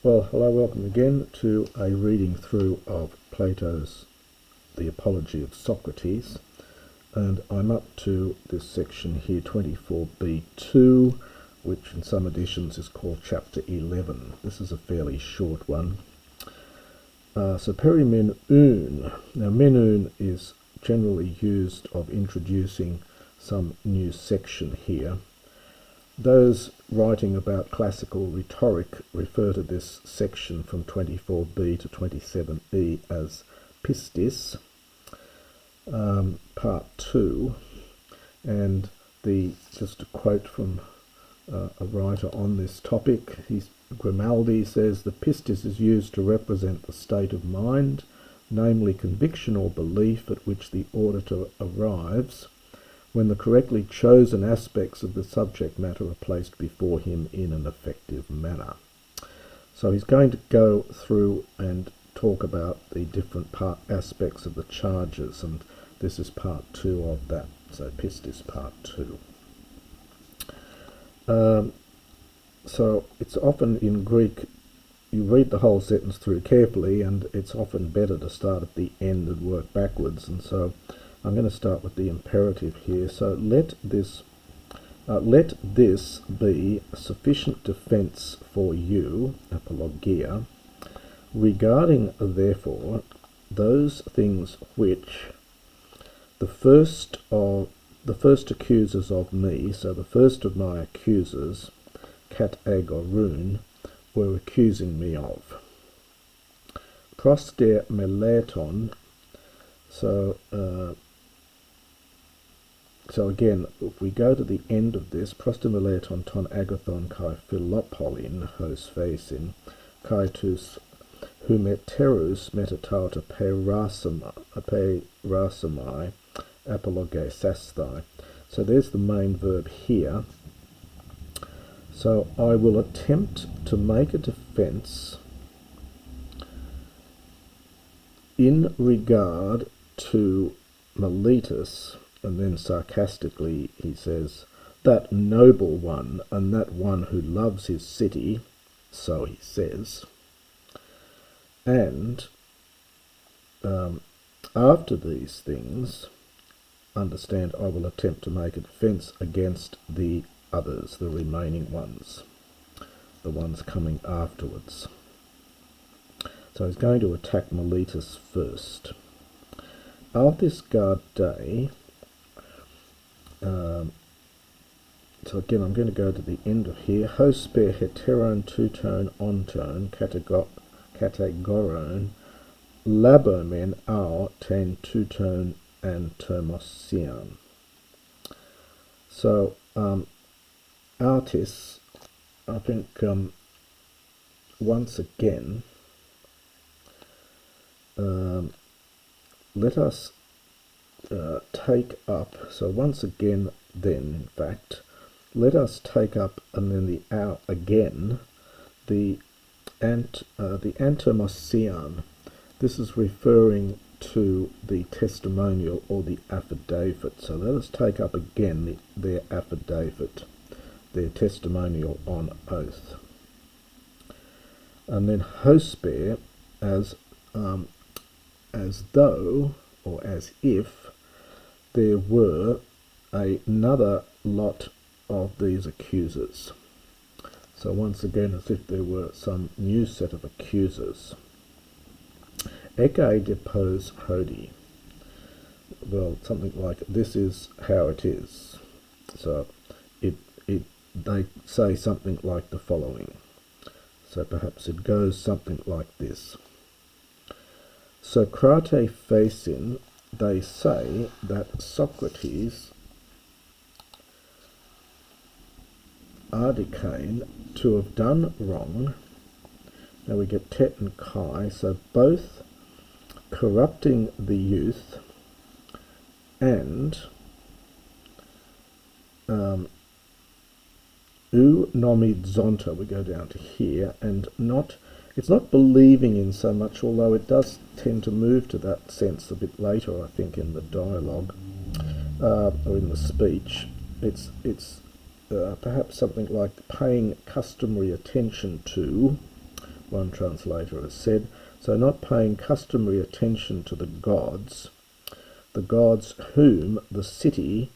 Well, hello, welcome again to a reading through of Plato's The Apology of Socrates, and I'm up to this section here, 24b2, which in some editions is called Chapter 11. This is a fairly short one. So perimen un. Now men is generally used of introducing some new section here. Those writing about classical rhetoric refer to this section from 24b to 27e as Pistis, part 2, and just a quote from a writer on this topic. Grimaldi says the Pistis is used to represent the state of mind, namely conviction or belief at which the auditor arrives when the correctly chosen aspects of the subject matter are placed before him in an effective manner. So he's going to go through and talk about the different aspects of the charges, and this is part 2 of that. So Pistis part 2. So it's often in Greek, you read the whole sentence through carefully, and it's often better to start at the end and work backwards, and so I'm going to start with the imperative here. So let this be a sufficient defence for you, apologia, regarding therefore those things which the first accusers of me, so the first of my accusers, katagorun, were accusing me of. Proster Meleton. So again, if we go to the end of this, proster Meleton ton agathon kai philopolin hos phasin kai tus humeterus metatauta perasamai apologe sasthai. So there's the main verb here. So I will attempt to make a defence in regard to Meletos, and then sarcastically he says, that noble one and that one who loves his city, so he says. And after these things, understand, I will attempt to make a defence against the others, the remaining ones, the ones coming afterwards. So he's going to attack Meletos first. Altis guard day. So again, I'm going to go to the end of here. Hosper heteron two-tone on-tone categoron labomen au ten two-tone and termosian. So Artis, I think once again, let us take up, so once again then, in fact, let us take up, and then the again, the antomosian. This is referring to the testimonial or the affidavit. So let us take up again their affidavit, their testimonial on oath. And then hosper, as though, or as if, there were another lot of these accusers. So once again, as if there were some new set of accusers. Eke depose hodi. Well, something like, this is how it is. So they say something like the following. So perhaps it goes something like this. Sokrates facin, they say that Socrates ardicane, to have done wrong. Now we get tet and kai, so both corrupting the youth and u nomid zonta, we go down to here, and it's not believing in so much, although it does tend to move to that sense a bit later, I think, in the dialogue or in the speech. It's perhaps something like paying customary attention to, one translator has said. So not paying customary attention to the gods whom the city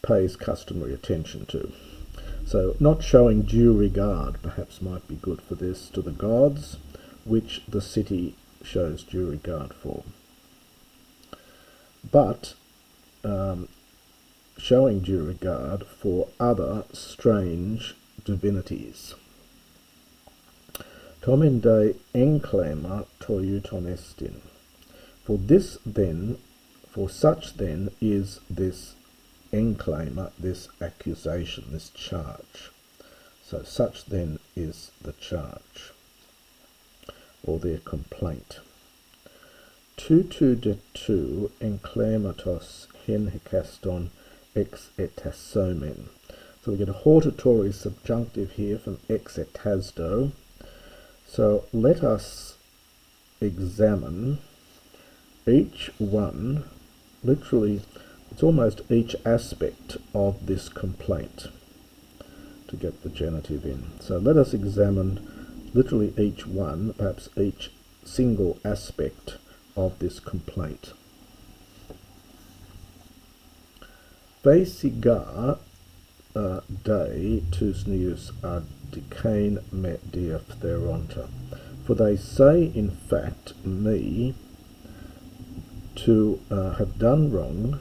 pays customary attention to. So not showing due regard perhaps might be good for this, to the gods which the city shows due regard for. But showing due regard for other strange divinities. Tomende enclema toiuton estin. For such then is this enclama, this accusation, this charge. So such then is the charge, or their complaint. Tutu de tu enclamatos hen hekaston ex etasomen. So we get a hortatory subjunctive here from ex etasdo. So let us examine each one, literally it's almost each aspect of this complaint to get the genitive in. So let us examine literally each one, perhaps each single aspect of this complaint. Vesiga de tus neus adicane me diaphteronta. For they say, in fact, me to have done wrong,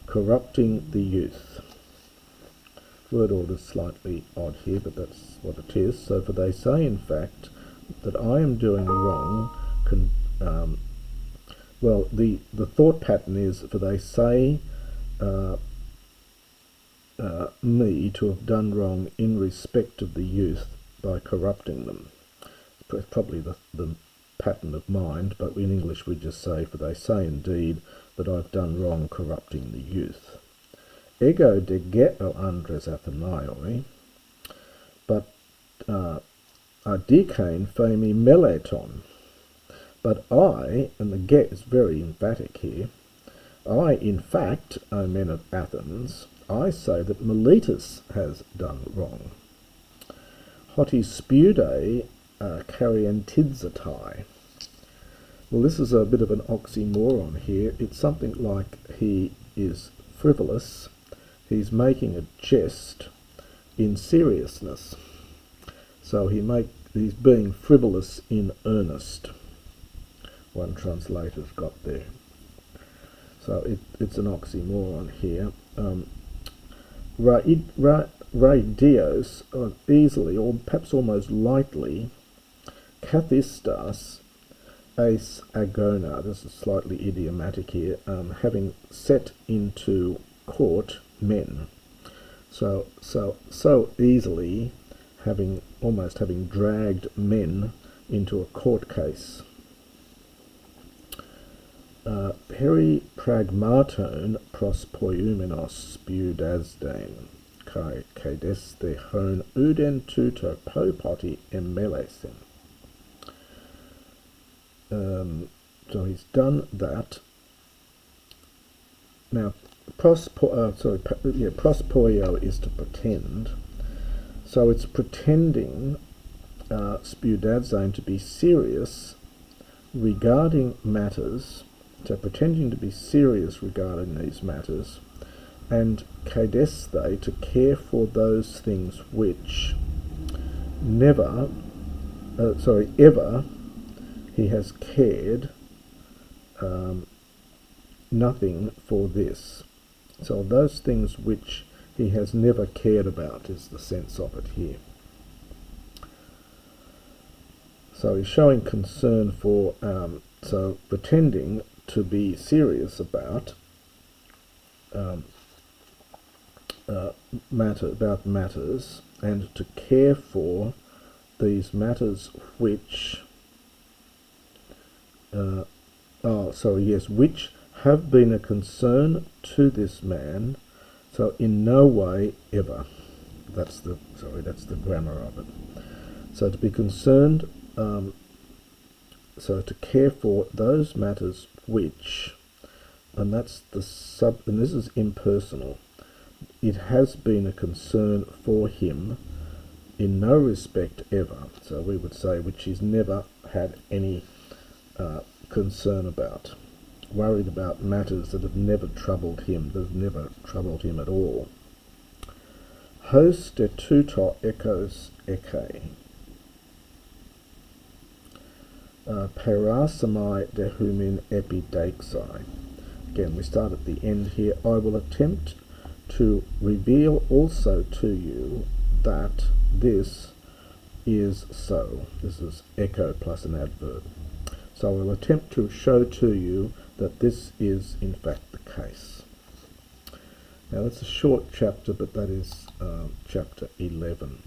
corrupting the youth. Word order is slightly odd here, but that's what it is. So for they say, in fact, that I am doing wrong. Well, the thought pattern is, for they say me to have done wrong in respect of the youth by corrupting them. It's probably the pattern of mind, but in English we just say, for they say indeed that I've done wrong corrupting the youth. Ego de geo andres athenaioi, but adicane fami meleton. But I, and the get is very emphatic here, I, in fact, O men of Athens, I say that Meletos has done wrong. Hoti spude cariantidzatai. Well, this is a bit of an oxymoron here. It's something like he is frivolous, he's making a jest in seriousness. So he's being frivolous in earnest. One translator's got there. So it's an oxymoron here. Radios, easily, or perhaps almost lightly, kathistas eis agona, this is slightly idiomatic here, having set into court men. So easily, almost having dragged men into a court case. Peri pragmaton pros poiumenos spiudasdain, kai caedeste hon uden tuto popoti emelesin. So he's done that. Now, prospoio is to pretend. So it's pretending spiudasdain to be serious regarding matters. So pretending to be serious regarding these matters, and caedeste, to care for those things which ever he has cared nothing for this. So those things which he has never cared about is the sense of it here. So he's showing concern for, so pretending to be serious about matters, and to care for these matters which which have been a concern to this man, so in no way ever. That's the grammar of it. So to be concerned, so to care for those matters which, and that's and this is impersonal, it has been a concern for him in no respect ever, so we would say which he's never had any concern about, worried about matters that have never troubled him, that have never troubled him at all. Hos de tuto ekos eke, parasamai de humin epideixai. Again, we start at the end here. I will attempt to reveal also to you that this is so. This is echo plus an adverb. So I will attempt to show to you that this is in fact the case. Now that's a short chapter, but that is chapter 11.